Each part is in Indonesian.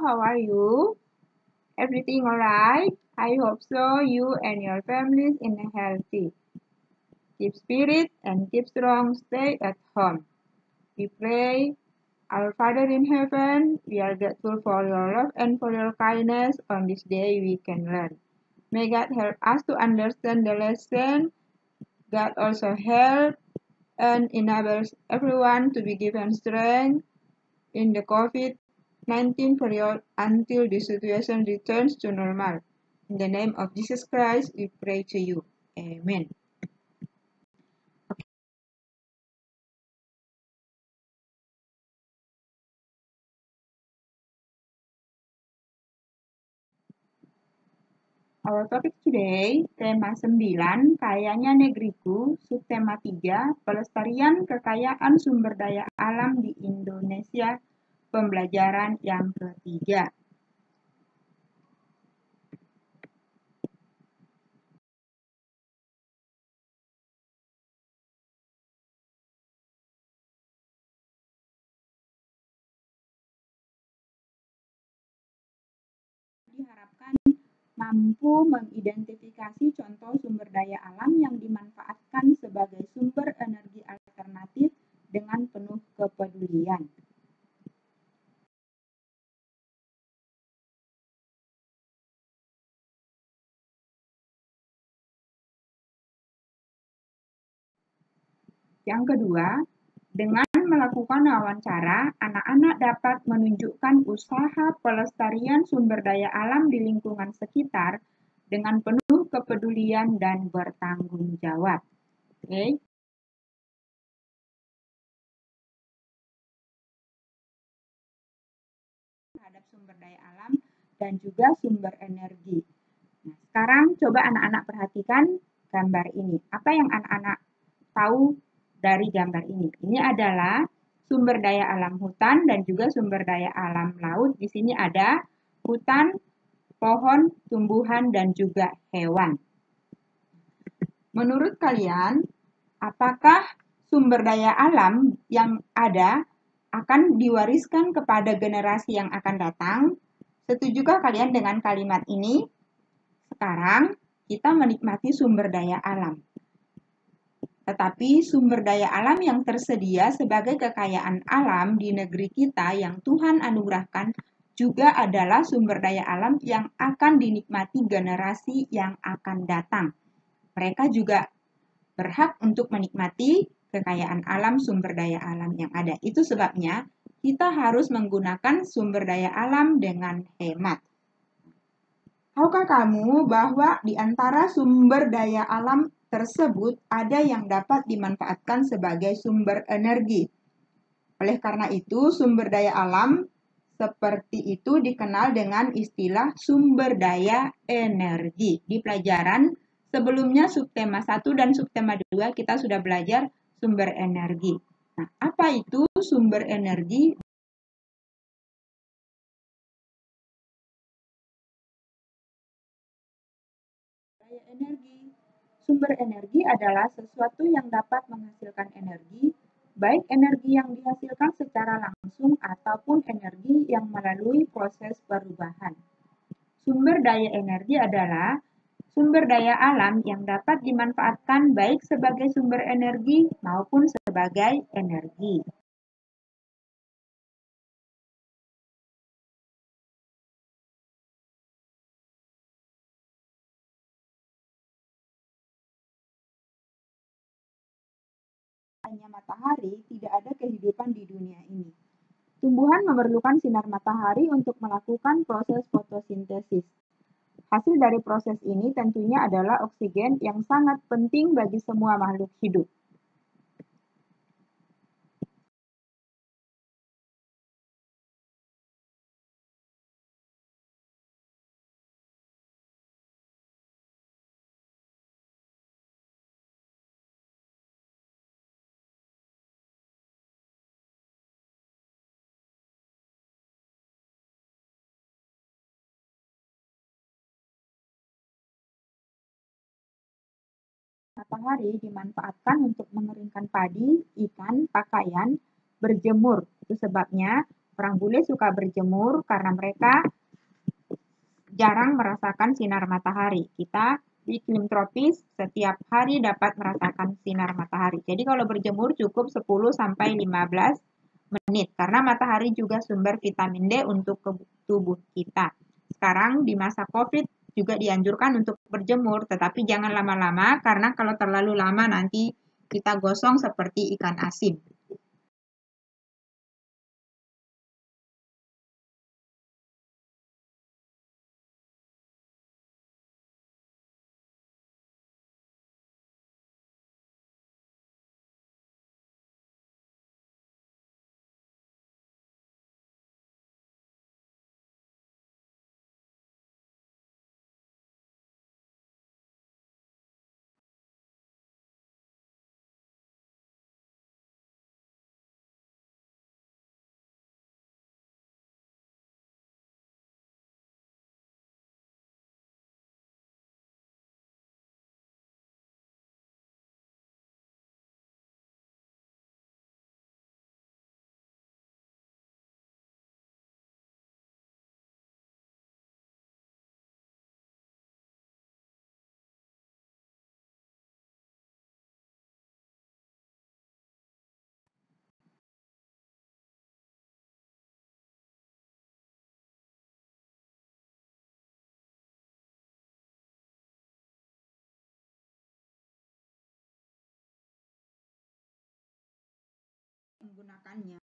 how are you? Everything alright? I hope so. You and your families in healthy. Keep spirit and keep strong. Stay at home. We pray, our Father in heaven, we are grateful for your love and for your kindness. On this day we can learn. May God help us to understand the lesson. God also help and enables everyone to be given strength in the COVID-19 period until the situation returns to normal. In the name of Jesus Christ, we pray to you. Amen. Our topic today, tema 9, Kayanya Negeriku, subtema 3, Pelestarian Kekayaan Sumber Daya Alam di Indonesia, pembelajaran yang ketiga. Diharapkan mampu mengidentifikasi contoh sumber daya alam yang dimanfaatkan sebagai sumber energi alternatif dengan penuh kepedulian. Yang kedua, dengan melakukan wawancara, anak-anak dapat menunjukkan usaha pelestarian sumber daya alam di lingkungan sekitar dengan penuh kepedulian dan bertanggung jawab. Oke. Terhadap sumber daya alam dan juga sumber energi. Nah, sekarang coba anak-anak perhatikan gambar ini. Apa yang anak-anak tahu dari gambar ini? Ini adalah sumber daya alam hutan dan juga sumber daya alam laut. Di sini ada hutan, pohon, tumbuhan, dan juga hewan. Menurut kalian, apakah sumber daya alam yang ada akan diwariskan kepada generasi yang akan datang? Setujukah kalian dengan kalimat ini? Sekarang kita menikmati sumber daya alam. Tetapi sumber daya alam yang tersedia sebagai kekayaan alam di negeri kita yang Tuhan anugerahkan juga adalah sumber daya alam yang akan dinikmati generasi yang akan datang. Mereka juga berhak untuk menikmati kekayaan alam sumber daya alam yang ada. Itu sebabnya kita harus menggunakan sumber daya alam dengan hemat. Tahukah kamu bahwa di antara sumber daya alam tersebut ada yang dapat dimanfaatkan sebagai sumber energi? Oleh karena itu, sumber daya alam seperti itu dikenal dengan istilah sumber daya energi. Di pelajaran sebelumnya subtema 1 dan subtema 2 kita sudah belajar sumber energi. Nah, apa itu sumber energi? Daya energi. Sumber energi adalah sesuatu yang dapat menghasilkan energi, baik energi yang dihasilkan secara langsung ataupun energi yang melalui proses perubahan. Sumber daya energi adalah sumber daya alam yang dapat dimanfaatkan baik sebagai sumber energi maupun sebagai energi. Hanya matahari, tidak ada kehidupan di dunia ini. Tumbuhan memerlukan sinar matahari untuk melakukan proses fotosintesis. Hasil dari proses ini tentunya adalah oksigen yang sangat penting bagi semua makhluk hidup. Matahari dimanfaatkan untuk mengeringkan padi, ikan, pakaian, berjemur. Itu sebabnya Orang bule suka berjemur karena mereka jarang merasakan sinar matahari. Kita di iklim tropis setiap hari dapat merasakan sinar matahari. Jadi kalau berjemur cukup 10 sampai 15 menit karena matahari juga sumber vitamin D untuk tubuh kita. Sekarang di masa Covid juga dianjurkan untuk berjemur, tetapi jangan lama-lama karena kalau terlalu lama nanti kita gosong seperti ikan asin. Menggunakannya.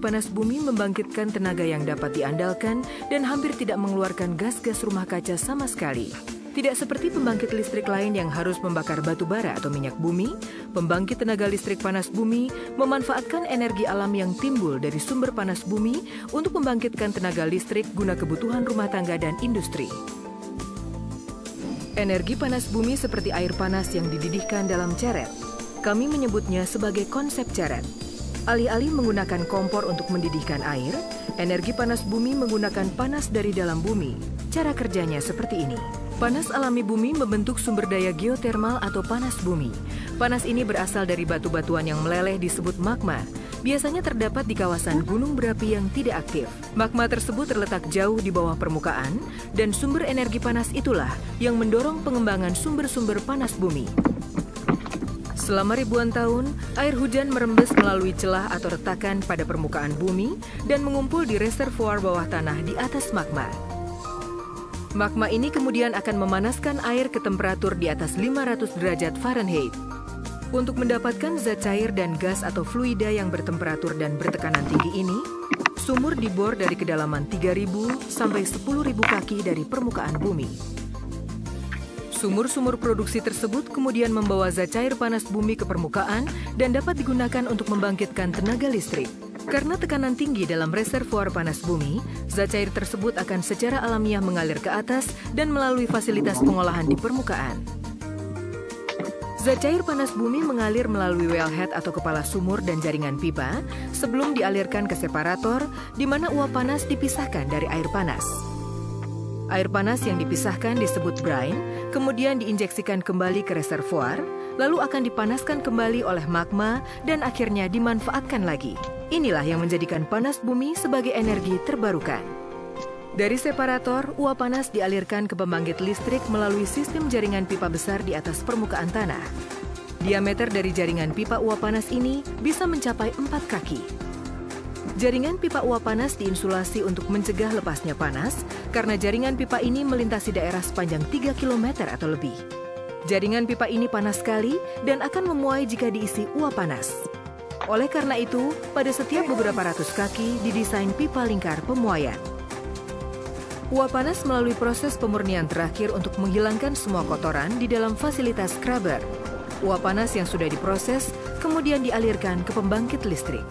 panas bumi membangkitkan tenaga yang dapat diandalkan dan hampir tidak mengeluarkan gas-gas rumah kaca sama sekali. Tidak seperti pembangkit listrik lain yang harus membakar batu bara atau minyak bumi, pembangkit tenaga listrik panas bumi memanfaatkan energi alam yang timbul dari sumber panas bumi untuk membangkitkan tenaga listrik guna kebutuhan rumah tangga dan industri. Energi panas bumi seperti air panas yang dididihkan dalam ceret. Kami menyebutnya sebagai konsep ceret. Alih-alih menggunakan kompor untuk mendidihkan air, energi panas bumi menggunakan panas dari dalam bumi. Cara kerjanya seperti ini. Panas alami bumi membentuk sumber daya geotermal atau panas bumi. Panas ini berasal dari batu-batuan yang meleleh disebut magma. Biasanya terdapat di kawasan gunung berapi yang tidak aktif. Magma tersebut terletak jauh di bawah permukaan, dan sumber energi panas itulah yang mendorong pengembangan sumber-sumber panas bumi. Selama ribuan tahun, air hujan merembes melalui celah atau retakan pada permukaan bumi dan mengumpul di reservoir bawah tanah di atas magma. Magma ini kemudian akan memanaskan air ke temperatur di atas 500 derajat Fahrenheit. Untuk mendapatkan zat cair dan gas atau fluida yang bertemperatur dan bertekanan tinggi ini, sumur dibor dari kedalaman 3.000 sampai 10.000 kaki dari permukaan bumi. Sumur-sumur produksi tersebut kemudian membawa zat cair panas bumi ke permukaan dan dapat digunakan untuk membangkitkan tenaga listrik. Karena tekanan tinggi dalam reservoir panas bumi, zat cair tersebut akan secara alamiah mengalir ke atas dan melalui fasilitas pengolahan di permukaan. Zat cair panas bumi mengalir melalui wellhead atau kepala sumur dan jaringan pipa sebelum dialirkan ke separator, di mana uap panas dipisahkan dari air panas. Air panas yang dipisahkan disebut brine, kemudian diinjeksikan kembali ke reservoir, lalu akan dipanaskan kembali oleh magma dan akhirnya dimanfaatkan lagi. Inilah yang menjadikan panas bumi sebagai energi terbarukan. Dari separator, uap panas dialirkan ke pembangkit listrik melalui sistem jaringan pipa besar di atas permukaan tanah. Diameter dari jaringan pipa uap panas ini bisa mencapai 4 kaki. Jaringan pipa uap panas diinsulasi untuk mencegah lepasnya panas karena jaringan pipa ini melintasi daerah sepanjang 3 km atau lebih. Jaringan pipa ini panas sekali dan akan memuai jika diisi uap panas. Oleh karena itu, pada setiap beberapa ratus kaki didesain pipa lingkar pemuaian. Uap panas melalui proses pemurnian terakhir untuk menghilangkan semua kotoran di dalam fasilitas scrubber. Uap panas yang sudah diproses kemudian dialirkan ke pembangkit listrik.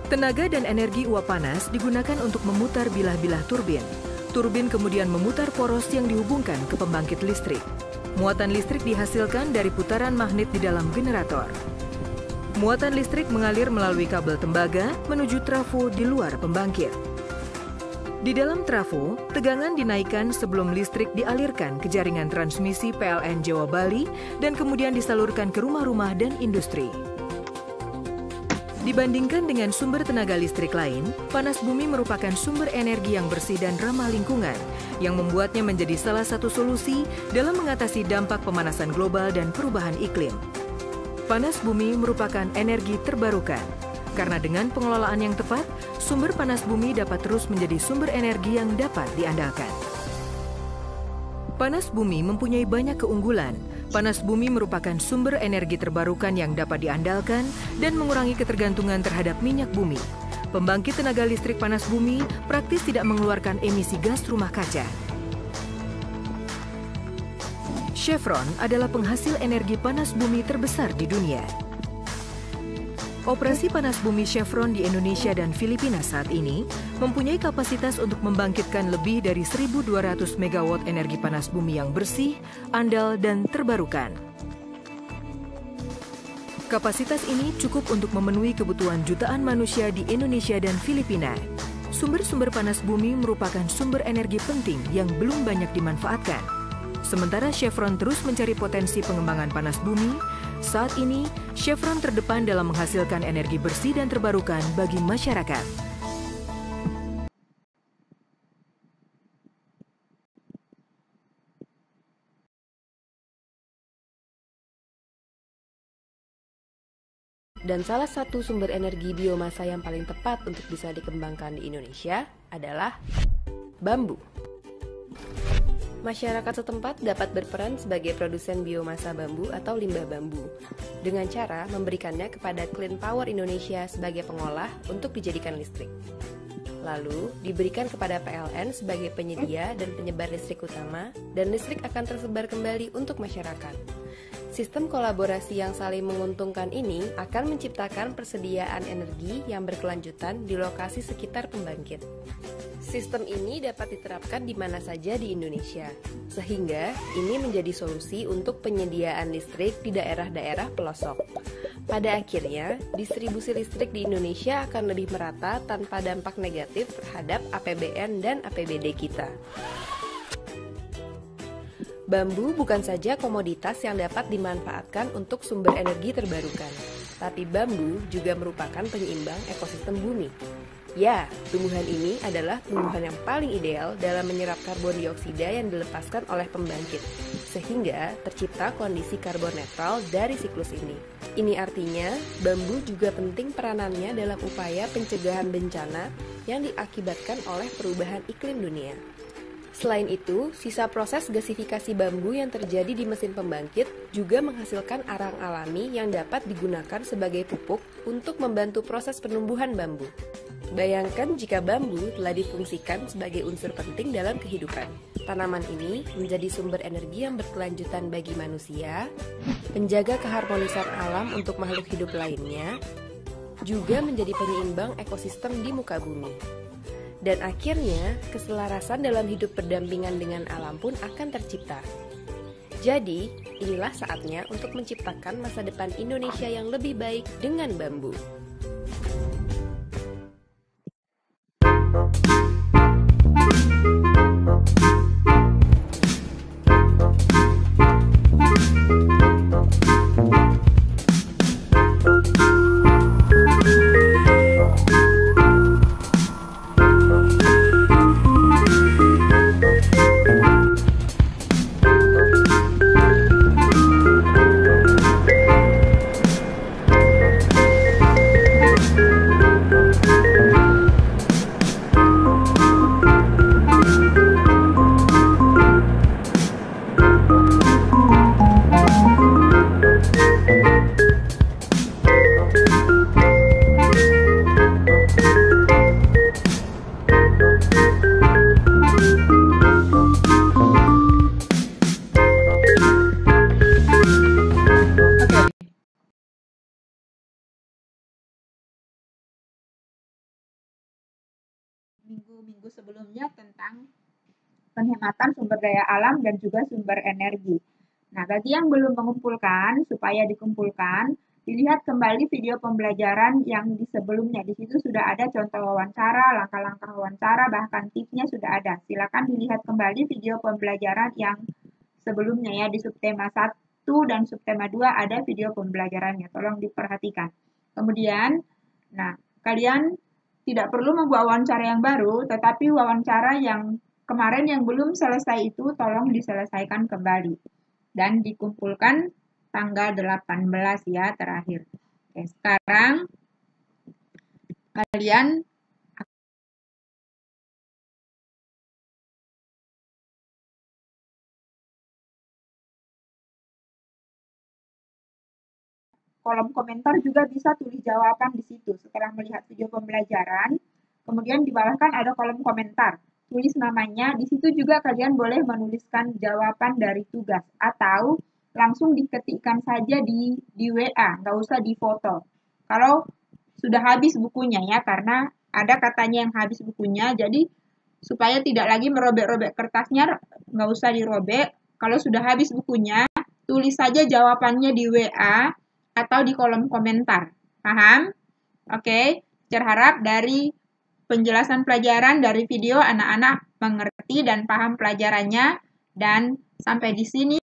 Tenaga dan energi uap panas digunakan untuk memutar bilah-bilah turbin. Turbin kemudian memutar poros yang dihubungkan ke pembangkit listrik. Muatan listrik dihasilkan dari putaran magnet di dalam generator. Muatan listrik mengalir melalui kabel tembaga menuju trafo di luar pembangkit. Di dalam trafo, tegangan dinaikkan sebelum listrik dialirkan ke jaringan transmisi PLN Jawa Bali dan kemudian disalurkan ke rumah-rumah dan industri. Dibandingkan dengan sumber tenaga listrik lain, panas bumi merupakan sumber energi yang bersih dan ramah lingkungan, yang membuatnya menjadi salah satu solusi dalam mengatasi dampak pemanasan global dan perubahan iklim. Panas bumi merupakan energi terbarukan, karena dengan pengelolaan yang tepat, sumber panas bumi dapat terus menjadi sumber energi yang dapat diandalkan. Panas bumi mempunyai banyak keunggulan. Panas bumi merupakan sumber energi terbarukan yang dapat diandalkan dan mengurangi ketergantungan terhadap minyak bumi. Pembangkit tenaga listrik panas bumi praktis tidak mengeluarkan emisi gas rumah kaca. Chevron adalah penghasil energi panas bumi terbesar di dunia. Operasi panas bumi Chevron di Indonesia dan Filipina saat ini mempunyai kapasitas untuk membangkitkan lebih dari 1.200 MW energi panas bumi yang bersih, andal, dan terbarukan. Kapasitas ini cukup untuk memenuhi kebutuhan jutaan manusia di Indonesia dan Filipina. Sumber-sumber panas bumi merupakan sumber energi penting yang belum banyak dimanfaatkan. Sementara Chevron terus mencari potensi pengembangan panas bumi, saat ini Chevron terdepan dalam menghasilkan energi bersih dan terbarukan bagi masyarakat. Dan salah satu sumber energi biomasa yang paling tepat untuk bisa dikembangkan di Indonesia adalah bambu. Masyarakat setempat dapat berperan sebagai produsen biomasa bambu atau limbah bambu dengan cara memberikannya kepada Clean Power Indonesia sebagai pengolah untuk dijadikan listrik. Lalu diberikan kepada PLN sebagai penyedia dan penyebar listrik utama, dan listrik akan tersebar kembali untuk masyarakat. Sistem kolaborasi yang saling menguntungkan ini akan menciptakan persediaan energi yang berkelanjutan di lokasi sekitar pembangkit. Sistem ini dapat diterapkan di mana saja di Indonesia, sehingga ini menjadi solusi untuk penyediaan listrik di daerah-daerah pelosok. Pada akhirnya, distribusi listrik di Indonesia akan lebih merata tanpa dampak negatif terhadap APBN dan APBD kita. Bambu bukan saja komoditas yang dapat dimanfaatkan untuk sumber energi terbarukan, tapi bambu juga merupakan penyeimbang ekosistem bumi. Ya, tumbuhan ini adalah tumbuhan yang paling ideal dalam menyerap karbon dioksida yang dilepaskan oleh pembangkit, sehingga tercipta kondisi karbon netral dari siklus ini. Ini artinya, bambu juga penting peranannya dalam upaya pencegahan bencana yang diakibatkan oleh perubahan iklim dunia. Selain itu, sisa proses gasifikasi bambu yang terjadi di mesin pembangkit juga menghasilkan arang alami yang dapat digunakan sebagai pupuk untuk membantu proses penumbuhan bambu. Bayangkan jika bambu telah difungsikan sebagai unsur penting dalam kehidupan. Tanaman ini menjadi sumber energi yang berkelanjutan bagi manusia, penjaga keharmonisan alam untuk makhluk hidup lainnya, juga menjadi penyeimbang ekosistem di muka bumi. Dan akhirnya, keselarasan dalam hidup berdampingan dengan alam pun akan tercipta. Jadi, inilah saatnya untuk menciptakan masa depan Indonesia yang lebih baik dengan bambu. Minggu-minggu sebelumnya tentang penghematan sumber daya alam dan juga sumber energi. Nah, bagi yang belum mengumpulkan, supaya dikumpulkan, dilihat kembali video pembelajaran yang di sebelumnya. Di situ sudah ada contoh wawancara, langkah-langkah wawancara, bahkan tipsnya sudah ada. Silakan dilihat kembali video pembelajaran yang sebelumnya ya, di subtema 1 dan subtema 2 ada video pembelajarannya. Tolong diperhatikan. Kemudian, nah, kalian tidak perlu membuat wawancara yang baru, tetapi wawancara yang kemarin yang belum selesai itu tolong diselesaikan kembali. Dan dikumpulkan tanggal 18 ya terakhir. Oke, sekarang kalian kolom komentar juga bisa tulis jawaban di situ. Setelah melihat video pembelajaran, kemudian di bawah kan ada kolom komentar. Tulis namanya, di situ juga kalian boleh menuliskan jawaban dari tugas. Atau langsung diketikkan saja di WA, nggak usah di foto. Kalau sudah habis bukunya ya, karena ada katanya yang habis bukunya, jadi supaya tidak lagi merobek-robek kertasnya, nggak usah dirobek. Kalau sudah habis bukunya, tulis saja jawabannya di WA, atau di kolom komentar. Paham? Oke, berharap dari penjelasan pelajaran dari video anak-anak mengerti dan paham pelajarannya. Dan sampai di sini